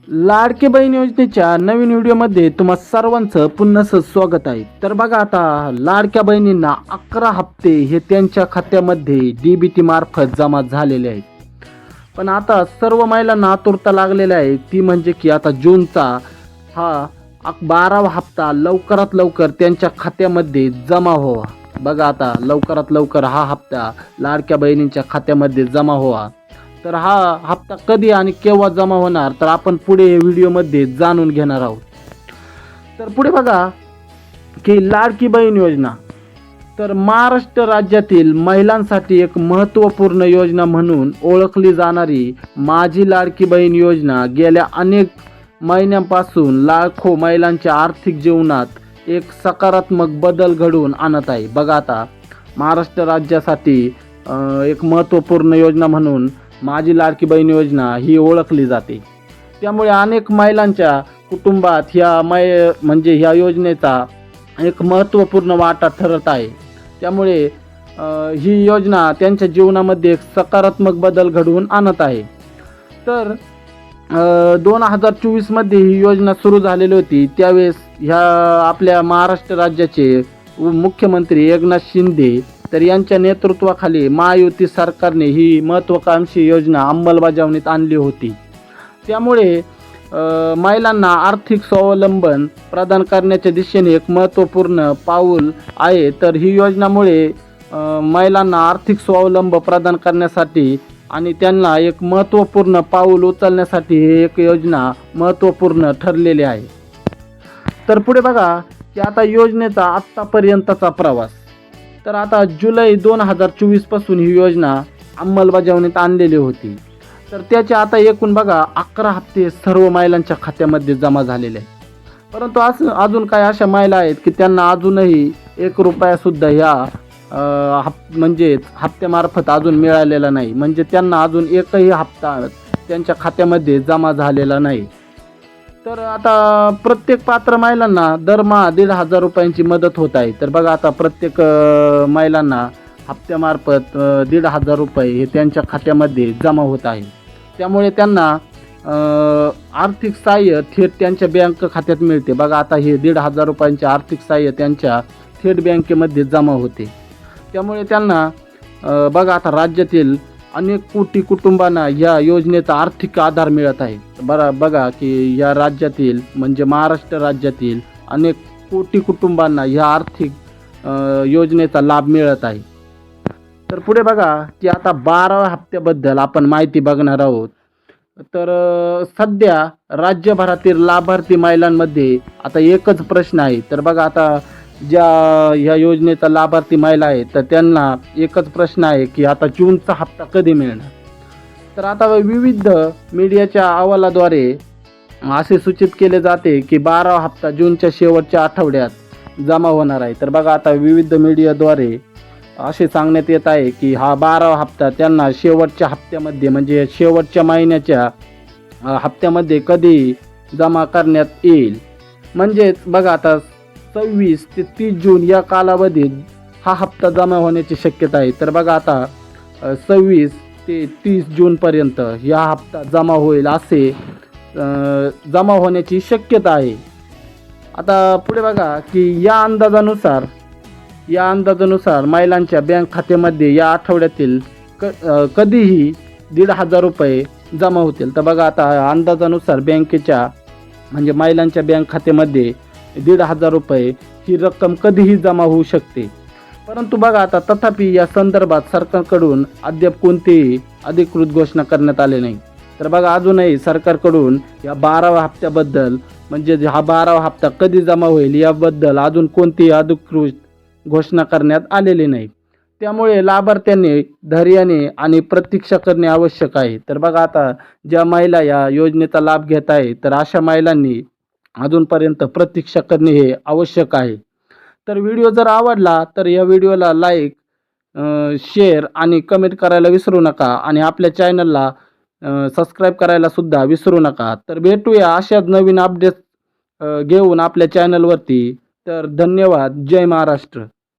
लाडकी बहीण योजनेच्या नवीन व्हिडिओमध्ये तुम्हा सर्वांचं पुन्हा स्वागत आहे। तर बघा, आता लाडक्या बहिणींना 11 हप्ते हे त्यांच्या खात्यामध्ये डीबीटी मार्फत जमा झालेले आहेत। पण आता सर्व महिलांना आतुरता लागलेली आहे, ती म्हणजे की आता जूनचा हा 12वा हप्ता लवकरात लवकर त्यांच्या खात्यामध्ये जमा व्हावा। बघा, आता लवकरात लवकर हा हप्ता लाडक्या बहिणींच्या खात्यामध्ये जमा व्हावा। तर हा हप्ता कधी आणि केव्हा जमा होणार, तर आपण पुढे व्हिडिओमध्ये जाणून घेणार आहोत। तर पुढे बघा की लाडकी बहीण योजना तर महाराष्ट्र राज्यातील महिलांसाठी एक महत्त्वपूर्ण योजना म्हणून ओळखली जाणारी माझी लाडकी बहीण योजना गेल्या अनेक महिन्यांपासून लाखो महिलांच्या आर्थिक जीवनात एक सकारात्मक बदल घडवून आणत आहे। बघा, आता महाराष्ट्र राज्यासाठी एक महत्त्वपूर्ण योजना म्हणून माझी लाडकी बहीण योजना ही ओळखली जाते। त्यामुळे अनेक महिलांच्या कुटुंबात ह्या योजनेचा एक महत्त्वपूर्ण वाटा ठरत आहे। त्यामुळे ही योजना त्यांच्या जीवनामध्ये एक सकारात्मक बदल घडवून आणत आहे। तर 2024 मध्ये ही योजना सुरू झालेली होती। त्यावेळेस ह्या आपल्या महाराष्ट्र राज्याचे मुख्यमंत्री एकनाथ शिंदे तर यांच्या नेतृत्वाखाली महायुती सरकारने ही महत्त्वाकांक्षी योजना अंमलबजावणीत आणली होती। त्यामुळे महिलांना आर्थिक स्वावलंबन प्रदान करण्याच्या दिशेने एक महत्त्वपूर्ण पाऊल आहे। तर ही योजनामुळे महिलांना आर्थिक स्वावलंब प्रदान करण्यासाठी आणि त्यांना एक महत्त्वपूर्ण पाऊल उचलण्यासाठी ही एक योजना महत्त्वपूर्ण ठरलेली आहे। तर पुढे बघा की आता योजनेचा आत्तापर्यंतचा प्रवास। तर आता जुलै 2024 पासून ही योजना अंमलबजावणीत आणलेली होती। तर त्याचे आता एकूण बघा 11 हप्ते सर्व महिलांच्या खात्यामध्ये जमा झालेले आहेत। परंतु अजून काही अशा महिला आहेत की त्यांना अजूनही 1 रुपयासुद्धा ह्या हप्त्यामार्फत अजून मिळालेला नाही, म्हणजे त्यांना अजून एकही हप्ता त्यांच्या खात्यामध्ये जमा झालेला नाही। तर आता प्रत्येक पात्र महिलांना दरमहा 1,500 रुपयांची मदत होत आहे। तर बघा, आता प्रत्येक महिलांना हप्त्यामार्फत 1,500 रुपये हे त्यांच्या खात्यामध्ये जमा होत आहे। त्यामुळे त्यांना आर्थिक सहाय्य थेट त्यांच्या बँक खात्यात मिळते। बघा, आता हे 1,500 रुपयांचे आर्थिक सहाय्य त्यांच्या थेट बँकेमध्ये जमा होते। त्यामुळे त्यांना बघा, आता राज्यातील अनेक कोटी कुटुंबांना या योजनेचा आर्थिक आधार मिळत आहे। बघा की या राज्यातील म्हणजे महाराष्ट्र राज्यातील अनेक कोटी कुटुंबांना या आर्थिक योजनेचा लाभ मिळत आहे। तर पुढे बघा की आता 12व्या हप्त्याबद्दल आपण माहिती बघणार आहोत। तर सध्या राज्यभरातील लाभार्थी महिलांमध्ये आता एकच प्रश्न आहे। तर बघा, आता ह्या योजनेचा लाभार्थी महिला आहेत तर त्यांना एकच प्रश्न आहे की आता जूनचा हप्ता कधी मिळणार। तर आता विविध मीडियाच्या अहवालाद्वारे असे सूचित केले जाते की 12वा हप्ता जूनच्या शेवटच्या आठवड्यात जमा होणार आहे। तर बघा, आता विविध मीडियाद्वारे असे सांगण्यात येत आहे की हा 12वा हप्ता त्यांना शेवटच्या हप्त्यामध्ये म्हणजे शेवटच्या महिन्याच्या हप्त्यामध्ये कधी जमा करण्यात येईल। म्हणजेच बघा, आता 26 ते 30 जून या कालावधीत हा हप्ता जमा होण्याची शक्यता आहे। तर बघा, आता 26 ते 30 जूनपर्यंत हा हप्ता जमा होईल असे जमा होण्याची शक्यता आहे। आता पुढे बघा की या अंदाजानुसार महिलांच्या बँक खात्यामध्ये या आठवड्यातील कधीही 1,500 रुपये जमा होतील। तर बघा, आता अंदाजानुसार बँकेच्या म्हणजे महिलांच्या बँक खात्यामध्ये 1,500 रुपये ही रक्कम कधीही जमा होऊ शकते। परंतु बघा, आता तथापि या संदर्भात सरकारकडून अद्याप कोणतीही अधिकृत घोषणा करण्यात आली नाही। तर बघा, अजूनही सरकारकडून या 12व्या हप्त्याबद्दल म्हणजे हा 12वा हप्ता कधी जमा होईल याबद्दल अजून कोणतीही अधिकृत घोषणा करण्यात आलेली नाही। त्यामुळे लाभार्थ्यांनी धैर्याने आणि प्रतीक्षा करणे आवश्यक आहे। तर बघा, आता ज्या महिला या योजनेचा लाभ घेत आहेत तर अशा महिलांनी अजूनपर्यंत प्रतीक्षा करणे हे आवश्यक आहे। तर व्हिडिओ जर आवडला तर या व्हिडिओला लाईक, शेअर आणि कमेंट करायला विसरू नका आणि आपल्या चॅनलला सबस्क्राईब करायला सुद्धा विसरू नका। तर भेटूया अशाच नवीन अपडेट्स घेऊन आपल्या चॅनलवरती। तर धन्यवाद। जय महाराष्ट्र।